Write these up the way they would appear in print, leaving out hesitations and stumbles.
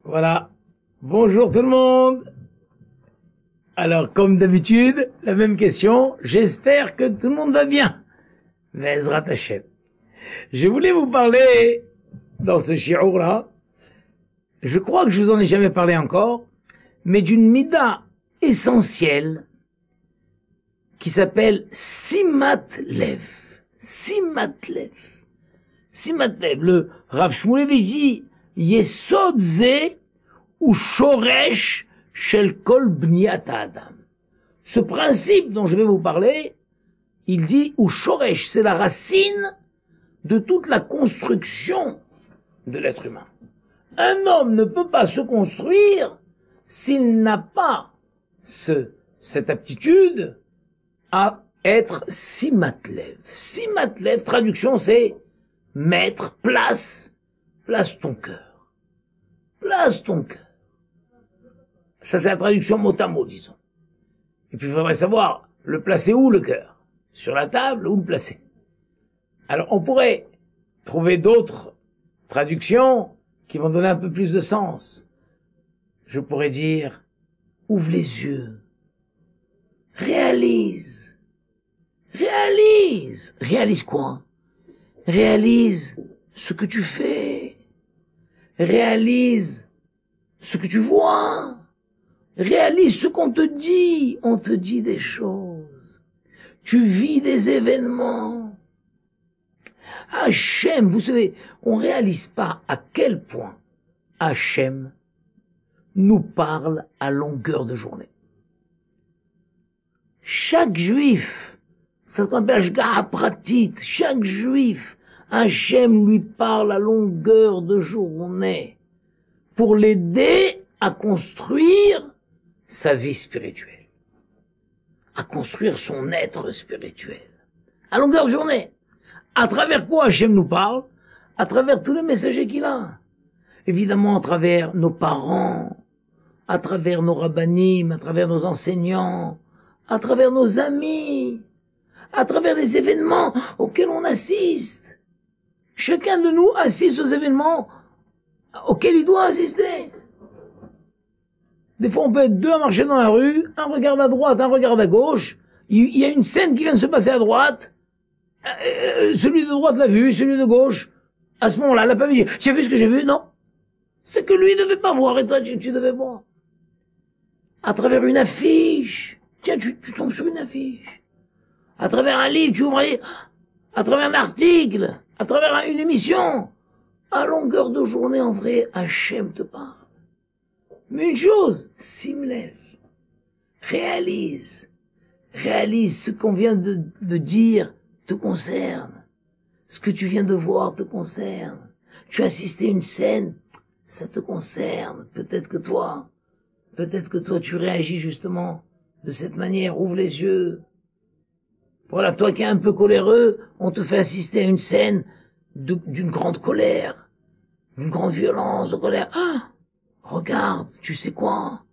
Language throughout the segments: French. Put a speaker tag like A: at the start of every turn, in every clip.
A: Voilà. Bonjour tout le monde. Alors, comme d'habitude, la même question. J'espère que tout le monde va bien. Ve'ezrat Hashem. Je voulais vous parler, dans ce shiur-là, je crois que je vous en ai jamais parlé encore, mais d'une mida essentielle qui s'appelle Simat Lev. Simat Lev. Simat Lev. Le Rav Shmulevich dit Yesod ze ou shoresh shel kol bniat adam. Ce principe dont je vais vous parler, il dit ou shoresh, c'est la racine de toute la construction de l'être humain. Un homme ne peut pas se construire s'il n'a pas cette aptitude à être simatlev. Simatlev, traduction, c'est mettre, place ton cœur. Place ton cœur. Ça, c'est la traduction mot à mot, disons. Et puis, il faudrait savoir, le placer où, le cœur? Sur la table, où le placer? Alors, on pourrait trouver d'autres traductions qui vont donner un peu plus de sens. Je pourrais dire, ouvre les yeux. Réalise. Réalise. Réalise quoi? Réalise ce que tu fais. Réalise ce que tu vois. Réalise ce qu'on te dit. On te dit des choses. Tu vis des événements. Hachem, vous savez, on réalise pas à quel point Hachem nous parle à longueur de journée. Chaque juif, ça s'appelle Ashgaha Pratit, chaque juif, Hachem lui parle à longueur de journée pour l'aider à construire sa vie spirituelle, à construire son être spirituel, à longueur de journée. À travers quoi Hachem nous parle? À travers tous les messagers qu'il a. Évidemment, à travers nos parents, à travers nos rabbanim, à travers nos enseignants, à travers nos amis, à travers les événements auxquels on assiste. Chacun de nous assiste aux événements auxquels il doit assister. Des fois, on peut être deux à marcher dans la rue, un regarde à droite, un regarde à gauche. Il y a une scène qui vient de se passer à droite. Celui de droite l'a vu, celui de gauche, à ce moment-là, l'a pas vu. J'ai vu ce que j'ai vu? Non. C'est que lui ne devait pas voir et toi, tu devais voir. À travers une affiche. Tiens, tu tombes sur une affiche. À travers un livre, tu ouvres un livre. À travers un article. À travers une émission. À longueur de journée, en vrai, Hachem te parle. Mais une chose, Simlev. Réalise. Réalise ce qu'on vient de dire te concerne. Ce que tu viens de voir te concerne. Tu as assisté à une scène, ça te concerne. Peut-être que toi, tu réagis justement de cette manière. Ouvre les yeux. Voilà, toi qui es un peu coléreux, on te fait assister à une scène d'une grande colère, d'une grande violence, de colère. Ah, regarde, tu sais quoi?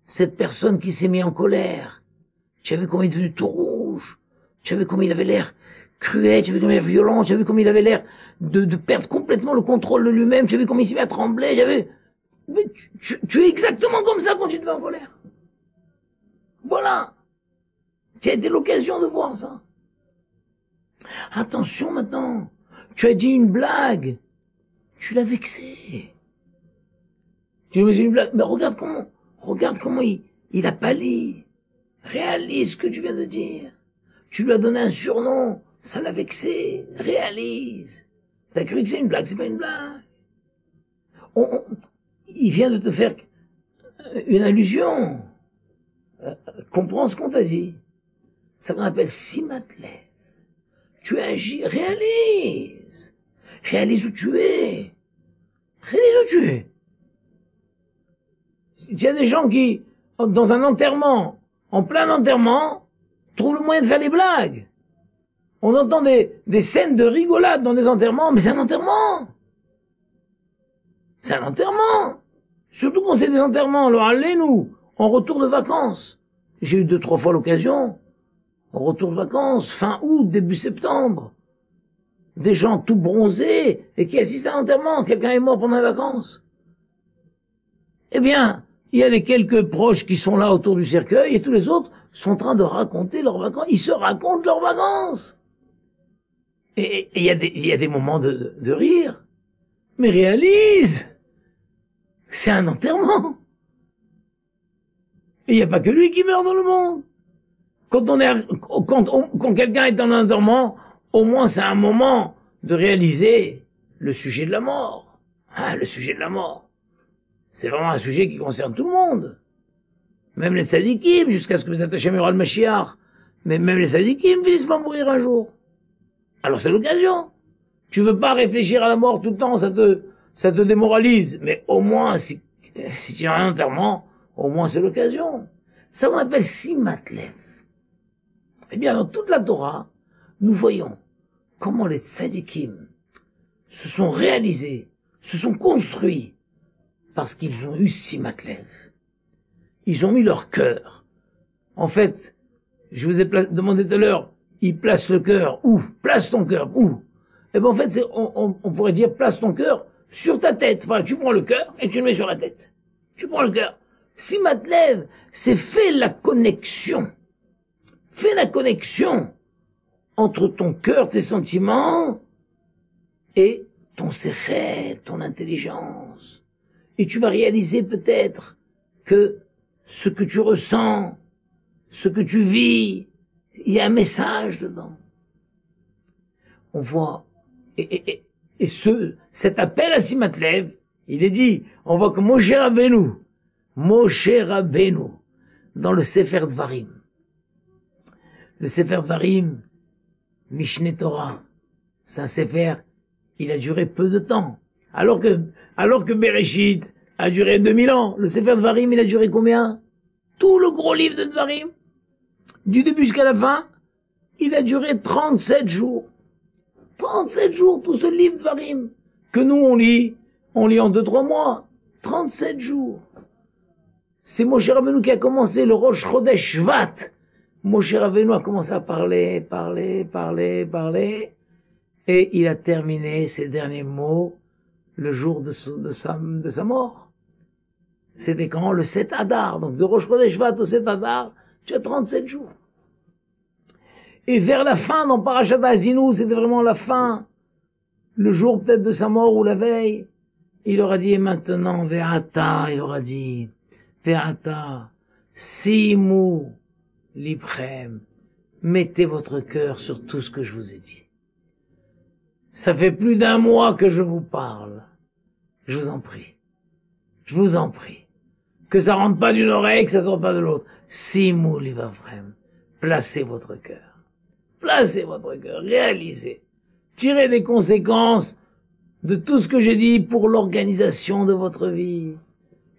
A: Cette personne qui s'est mise en colère, tu as vu comment il est devenu tout rouge, tu as vu comment il avait l'air cruel, tu as vu comment il avait l'air violent, tu as vu comment il avait l'air de perdre complètement le contrôle de lui-même, tu as vu comment il s'est mis à trembler, tu as vu. Mais tu es exactement comme ça quand tu te mets en colère. Voilà. Tu as été l'occasion de voir ça. Attention maintenant. Tu as dit une blague. Tu l'as vexé. Tu lui as dit une blague. Mais regarde comment il a pâli. Réalise ce que tu viens de dire. Tu lui as donné un surnom, ça l'a vexé, réalise. T'as cru que c'est une blague, c'est pas une blague. Il vient de te faire une allusion. Comprends ce qu'on t'a dit. Ça qu'on appelle simatlev. Tu agis, réalise. Réalise où tu es. Réalise où tu es. Il y a des gens qui, dans un enterrement, en plein enterrement, trouvent le moyen de faire des blagues. On entend des scènes de rigolade dans des enterrements, mais c'est un enterrement. C'est un enterrement. Surtout quand c'est des enterrements. Alors allez-nous, en retour de vacances. J'ai eu 2-3 fois l'occasion. En retour de vacances, fin août, début septembre. Des gens tout bronzés et qui assistent à un enterrement. Quelqu'un est mort pendant les vacances. Eh bien, il y a les quelques proches qui sont là autour du cercueil et tous les autres sont en train de raconter leurs vacances. Ils se racontent leurs vacances. Et il y a des moments de rire. Mais réalise, c'est un enterrement. Et il n'y a pas que lui qui meurt dans le monde. Quand quelqu'un est en enterrement, au moins c'est un moment de réaliser le sujet de la mort. Ah, le sujet de la mort. C'est vraiment un sujet qui concerne tout le monde. Même les tzadikim, jusqu'à ce que vous attachiez le Mashiach. Mais même les tzadikim finissent par mourir un jour. Alors c'est l'occasion. Tu veux pas réfléchir à la mort tout le temps, ça te démoralise. Mais au moins, si tu as un enterrement, au moins c'est l'occasion. Ça on appelle simatlev. Eh bien, dans toute la Torah, nous voyons comment les tzadikim se sont réalisés, se sont construits, parce qu'ils ont eu simatlev. Ils ont mis leur cœur. En fait, je vous ai demandé tout à l'heure, ils placent le cœur où? Place ton cœur où? Eh ben en fait, on pourrait dire place ton cœur sur ta tête. Voilà, tu prends le cœur et tu le mets sur la tête. Tu prends le cœur. Simatlev, c'est fais la connexion. Fais la connexion entre ton cœur, tes sentiments et ton sechel, ton intelligence. Et tu vas réaliser peut-être que ce que tu ressens, ce que tu vis, il y a un message dedans. On voit, cet appel à Simatlev, il est dit, on voit que Moshe Rabbeinu, dans le Sefer Dvarim. Le Sefer Dvarim, Mishneh Torah, c'est un Sefer, il a duré peu de temps. Alors que Bereshit a duré 2000 ans, le Sefer Dvarim, il a duré combien? Tout le gros livre de Dvarim, du début jusqu'à la fin, il a duré 37 jours. 37 jours, tout ce livre Dvarim, que nous on lit en 2-3 mois. 37 jours. C'est Moshe Rabbeinu qui a commencé le Rosh Chodesh Shvat. Moshe Rabbeinu a commencé à parler, et il a terminé ses derniers mots le jour de sa mort. C'était quand? Le 7 Adar. Donc de Rosh Chodesh Shvat au 7 Adar, tu as 37 jours. Et vers la fin, dans Parashat Haazinu, c'était vraiment la fin, le jour peut-être de sa mort ou la veille, il aura dit, et maintenant, Ve'ata, il aura dit, Ve'ata, Simu, Librem, mettez votre cœur sur tout ce que je vous ai dit. Ça fait plus d'1 mois que je vous parle. Je vous en prie. Je vous en prie. Que ça rentre pas d'une oreille, que ça sort pas de l'autre. Simu, Livrem, placez votre cœur. Placez votre cœur, réalisez. Tirez des conséquences de tout ce que j'ai dit pour l'organisation de votre vie.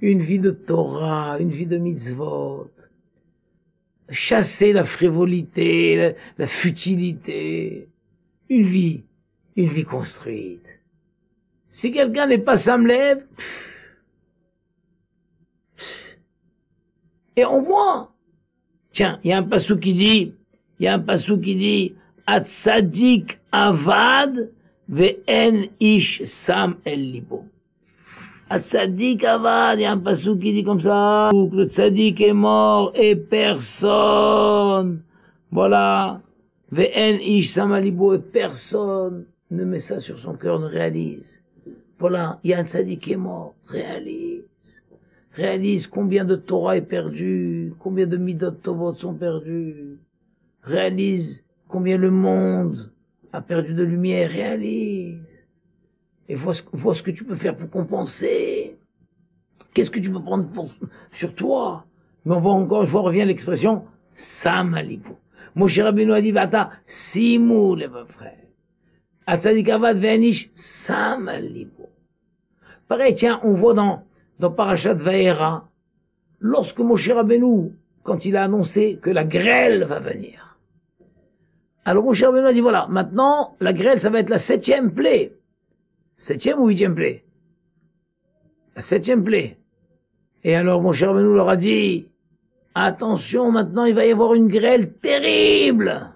A: Une vie de Torah, une vie de mitzvot. Chassez la frivolité, la futilité. Une vie construite. Si quelqu'un n'est pas Samlev, et on voit. Tiens, il y a un passou qui dit, Atzadik avad ve'en ish sam el libo. Atzadik avad, il y a un passou qui dit comme ça, le tzadik est mort et personne, voilà, ve'en ish sam el libo, et personne ne met ça sur son cœur, ne réalise. Voilà, il y a un tzadik qui est mort, réalise combien de Torah est perdu, combien de midot tovot sont perdus, réalise combien le monde a perdu de lumière, réalise. Et vois ce que tu peux faire pour compenser. Qu'est-ce que tu peux prendre sur toi? Mais on voit encore une fois, on revient à l'expression Samalibo. Moshe Rabbeinu a dit, Vata, Simou, les frères. Atzadik Avad Ve'anish, Samalibo. Pareil, tiens, on voit dans Parashat Vaera, lorsque Moshe Rabbeinu, quand il a annoncé que la grêle va venir. Alors Moshe Rabbeinu a dit, voilà, maintenant, la grêle, ça va être la 7e plaie. 7e ou 8e plaie? La 7e plaie. Et alors Moshe Rabbeinu leur a dit, attention, maintenant, il va y avoir une grêle terrible,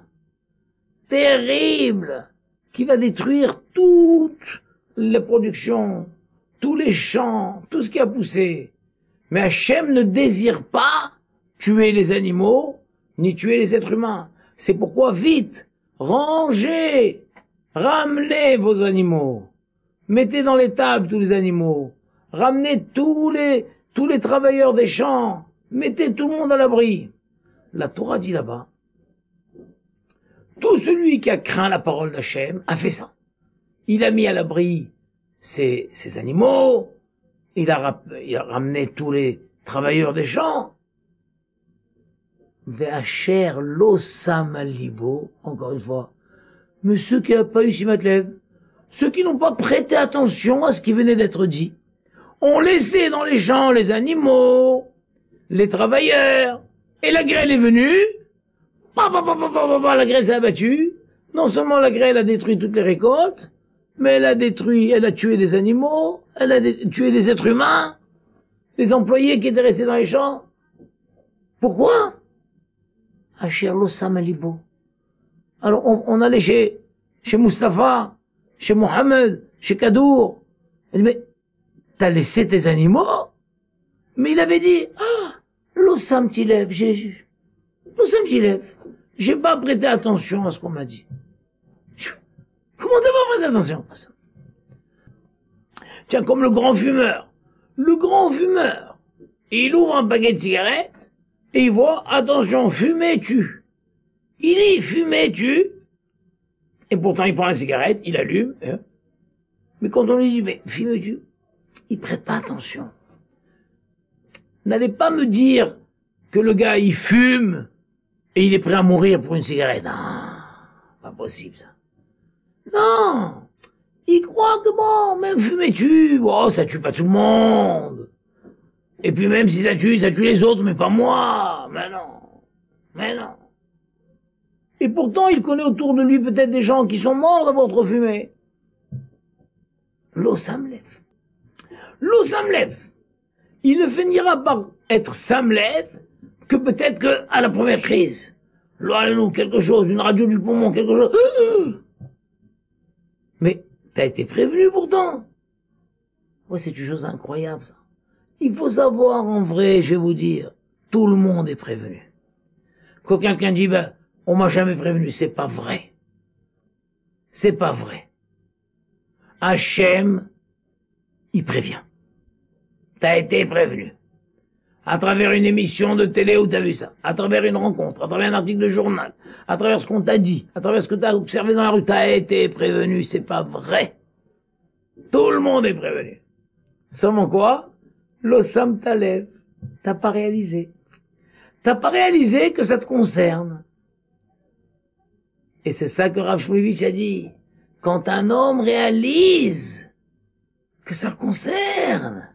A: terrible, qui va détruire toutes les productions, tous les champs, tout ce qui a poussé. Mais Hachem ne désire pas tuer les animaux, ni tuer les êtres humains. C'est pourquoi, vite, rangez, ramenez vos animaux, mettez dans les tables tous les animaux, ramenez tous les travailleurs des champs, mettez tout le monde à l'abri. La Torah dit là-bas, tout celui qui a craint la parole d'Hachem a fait ça. Il a mis à l'abri ses animaux, il a ramené tous les travailleurs des champs. Ve'acher l'osam alibo, encore une fois, mais ceux qui n'ont pas eu Simatlev, ceux qui n'ont pas prêté attention à ce qui venait d'être dit, ont laissé dans les champs les animaux, les travailleurs, et la grêle est venue, la grêle s'est abattue, non seulement la grêle a détruit toutes les récoltes, mais elle a tué des animaux, elle a tué des êtres humains, des employés qui étaient restés dans les champs. Pourquoi? Asher lo sam alibo. Alors on allait chez Mustapha, chez Mohamed, chez Kadour. Elle dit, mais t'as laissé tes animaux? Mais il avait dit, l'Ossam Tilev, l'Ossam Tilev, j'ai pas prêté attention à ce qu'on m'a dit. Comment t'as pas prêté attention? Tiens, comme le grand fumeur. Le grand fumeur, il ouvre un paquet de cigarettes, et il voit, attention, fumer tue. Il dit, fumer tue, et pourtant il prend la cigarette, il allume, hein. Mais quand on lui dit, mais fumer tue, il prête pas attention. N'allez pas me dire que le gars, il fume et il est prêt à mourir pour une cigarette. Ah, pas possible, ça. Non! Il croit que bon, même fumer tue, bon, ça tue pas tout le monde. Et puis même si ça tue les autres, mais pas moi. Mais non. Mais non. Et pourtant, il connaît autour de lui peut-être des gens qui sont morts d'avoir trop fumé. L'eau samlev. L'eau samlev. Il ne finira par être samlev que peut-être que à la première crise. L'eau, quelque chose, une radio du poumon, quelque chose. Mais t'as été prévenu pourtant. Ouais, c'est une chose incroyable, ça. Il faut savoir, en vrai, je vais vous dire, tout le monde est prévenu. Quand quelqu'un dit, ben, on m'a jamais prévenu, c'est pas vrai. C'est pas vrai. Hachem, il prévient. T'as été prévenu. À travers une émission de télé où t'as vu ça, à travers une rencontre, à travers un article de journal, à travers ce qu'on t'a dit, à travers ce que t'as observé dans la rue, t'as été prévenu, c'est pas vrai. Tout le monde est prévenu. Seulement quoi? L'Ossam Talev. T'as pas réalisé. T'as pas réalisé que ça te concerne. Et c'est ça que Rav Shmulevitch a dit. Quand un homme réalise que ça le concerne,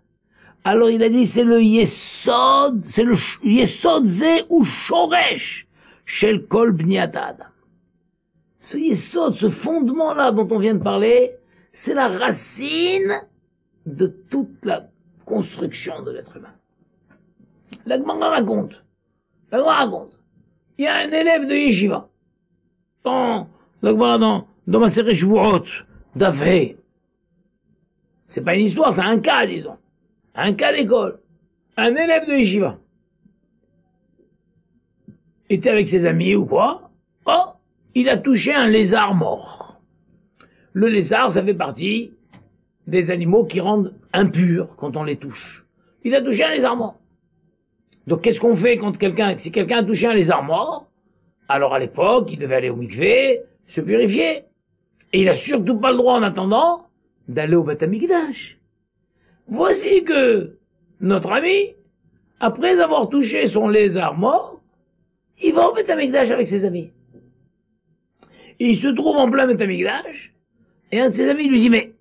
A: alors il a dit c'est le Yesod, c'est le Yesod Ze ou Shoresh Shel Kol Bniat Adam. Ce Yesod, ce fondement-là dont on vient de parler, c'est la racine de toute la construction de l'être humain. La Gemara raconte, il y a un élève de Yeshiva, dans ma série Shvuot, d'Afhé. C'est pas une histoire, c'est un cas, disons. Un cas d'école. Un élève de Yeshiva. Était avec ses amis ou quoi. Oh, il a touché un lézard mort. Le lézard, ça fait partie des animaux qui rendent impurs quand on les touche. Il a touché un lézard mort. Donc qu'est-ce qu'on fait quand si quelqu'un a touché un lézard mort, Alors à l'époque, il devait aller au mikvé, se purifier. Et il a surtout pas le droit en attendant d'aller au Beth Amikdash. Voici que notre ami, après avoir touché son lézard mort, il va au Beth Amikdash avec ses amis. Et il se trouve en plein Beth Amikdash, et un de ses amis lui dit, mais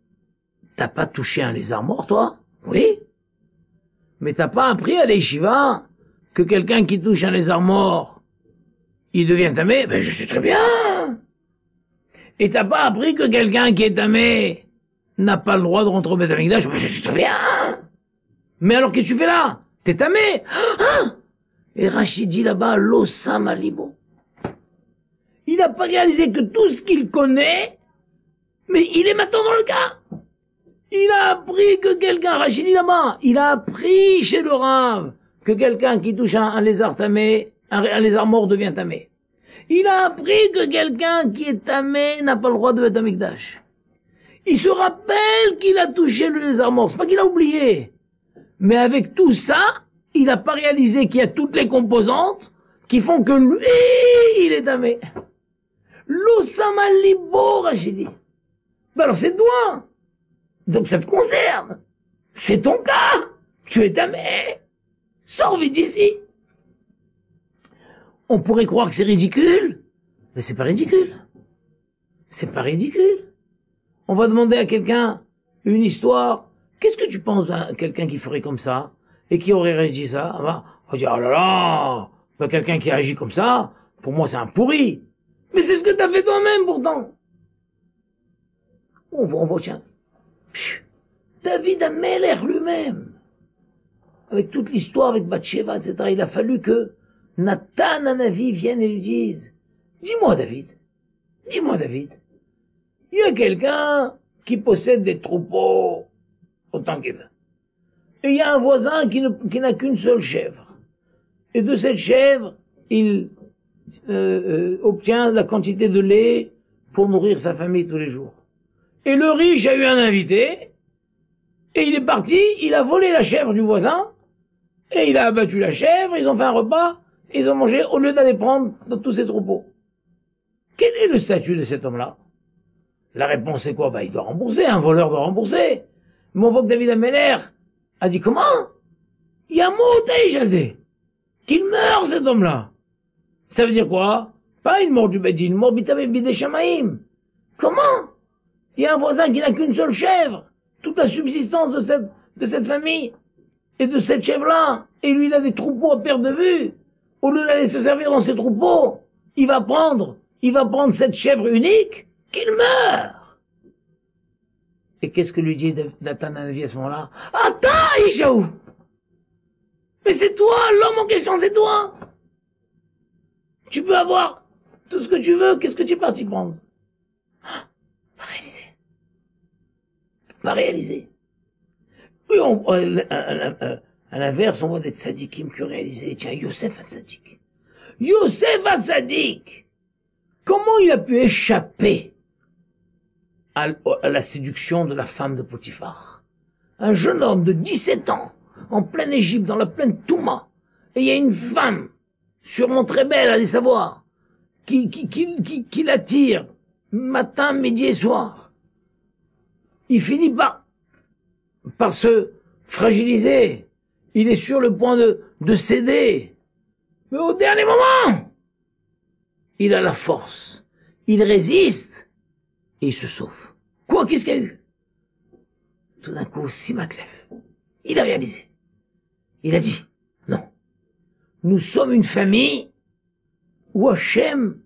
A: t'as pas touché un lézard mort, toi? Oui. Mais t'as pas appris à l'Yeshiva que quelqu'un qui touche un lézard mort, il devient tamé? Ben, je sais très bien. Et t'as pas appris que quelqu'un qui est tamé n'a pas le droit de rentrer au Beth Amikdash? Ben, je sais très bien. Mais alors, qu'est-ce que tu fais là? T'es tamé? Ah! Et Rachid dit là-bas, l'Osam Alibo. Il n'a pas réalisé que tout ce qu'il connaît, mais il est maintenant dans le cas. Il a appris que quelqu'un, Rachid dit là-bas, il a appris chez le Rav que quelqu'un qui touche un lézard tamé, un lézard mort devient tamé. Il a appris que quelqu'un qui est tamé n'a pas le droit de Beth Amikdash. Il se rappelle qu'il a touché le lézard mort. C'est pas qu'il a oublié. Mais avec tout ça, il n'a pas réalisé qu'il y a toutes les composantes qui font que lui, il est tamé. L'Osama Libo, Rachid dit. Ben alors c'est toi. Donc ça te concerne. C'est ton cas. Tu es tamé. Sors vite d'ici. On pourrait croire que c'est ridicule, mais c'est pas ridicule. C'est pas ridicule. On va demander à quelqu'un une histoire. Qu'est-ce que tu penses à quelqu'un qui ferait comme ça et qui aurait réagi ça? On va dire, oh là là, ben quelqu'un qui agit comme ça, pour moi c'est un pourri. Mais c'est ce que t'as fait toi-même pourtant. On voit, tiens. David Ameller lui-même, avec toute l'histoire avec Bathsheba, etc., il a fallu que Nathan Hanavi vienne et lui dise, dis-moi David, il y a quelqu'un qui possède des troupeaux autant qu'il veut. Et il y a un voisin qui n'a qu'une seule chèvre. Et de cette chèvre, il obtient la quantité de lait pour nourrir sa famille tous les jours. Et le riche a eu un invité, et il est parti, il a volé la chèvre du voisin, et il a abattu la chèvre, ils ont fait un repas, et ils ont mangé au lieu d'aller prendre dans tous ces troupeaux. Quel est le statut de cet homme-là? La réponse est quoi? Bah, il doit rembourser, un voleur doit rembourser. Mais on voit que David Ameller a dit comment? Il y a un mot Taïjazé. Qu'il meurt cet homme-là. Ça veut dire quoi? Pas une mort du Bedin, une mort bidé Shamaïm. Comment? Il y a un voisin qui n'a qu'une seule chèvre. Toute la subsistance de cette famille et de cette chèvre-là. Et lui, il a des troupeaux à perte de vue. Au lieu d'aller se servir dans ses troupeaux, il va prendre cette chèvre unique qu'il meurt. Et qu'est-ce que lui dit Nathan Hanavi à ce moment-là? Attends, Ishaou! Mais c'est toi, l'homme en question, c'est toi! Tu peux avoir tout ce que tu veux, qu'est-ce que tu es parti prendre? Pas réalisé. Oui, à l'inverse, on voit des tzadikim qui ont réalisé. Tiens, Yosef HaTzadik. Yosef HaTzadik! Comment il a pu échapper à la séduction de la femme de Potiphar? Un jeune homme de 17 ans, en pleine Égypte, dans la plaine Touma. Et il y a une femme, sûrement très belle, allez savoir, qui l'attire matin, midi et soir. Il finit par se fragiliser. Il est sur le point de céder. Mais au dernier moment, il a la force. Il résiste et il se sauve. Quoi, qu'est-ce qu'il y a eu? Tout d'un coup, Simaklev, il a réalisé. Il a dit, non, nous sommes une famille où Hachem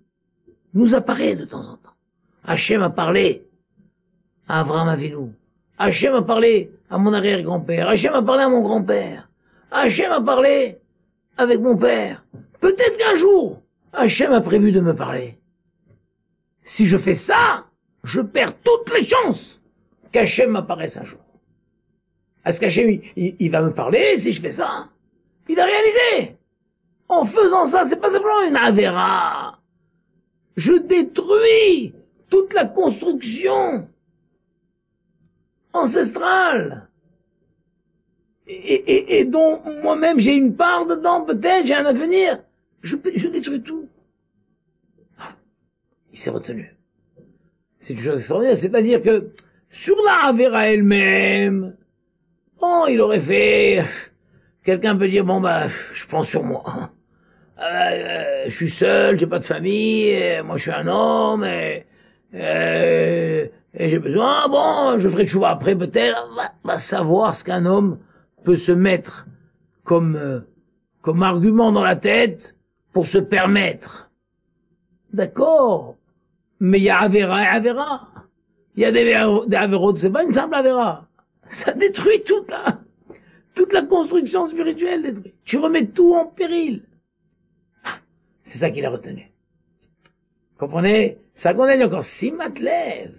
A: nous apparaît de temps en temps. Hachem a parlé à Avraham Avinu. Hachem a parlé à mon arrière-grand-père. Hachem a parlé à mon grand-père. Hachem a parlé avec mon père. Peut-être qu'un jour, Hachem a prévu de me parler. Si je fais ça, je perds toutes les chances qu'Hachem m'apparaisse un jour. Est-ce qu'Hachem, il va me parler si je fais ça? Il a réalisé. En faisant ça, c'est pas simplement une avéra. Je détruis toute la construction ancestrale. Et dont moi-même j'ai une part dedans, peut-être, j'ai un avenir. Je détruis tout. il s'est retenu. C'est une chose extraordinaire, c'est-à-dire que sur la Avera elle-même, bon, il aurait fait, quelqu'un peut dire, bon bah, je prends sur moi. Je suis seul, j'ai pas de famille, moi je suis un homme, et j'ai besoin, bon, je ferai tchouva après peut-être, va savoir ce qu'un homme peut se mettre comme argument dans la tête pour se permettre. D'accord, mais il y a Avera et Avera. Il y a des Averot, c'est pas une simple Avera. Ça détruit toute la construction spirituelle détruit. Tu remets tout en péril. C'est ça qu'il a retenu. Comprenez? Ça qu'on a dit encore. Si Matlev,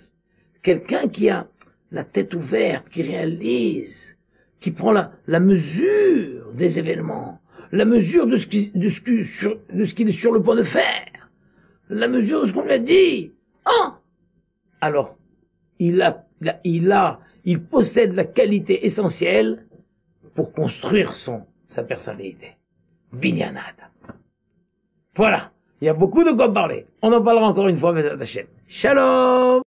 A: quelqu'un qui a la tête ouverte, qui réalise, qui prend la mesure des événements, la mesure de ce qu'il est sur le point de faire, la mesure de ce qu'on lui a dit, alors, il possède la qualité essentielle pour construire sa personnalité. Binyanad. Voilà. Il y a beaucoup de quoi parler. On en parlera encore une fois, mes attachés. Shalom!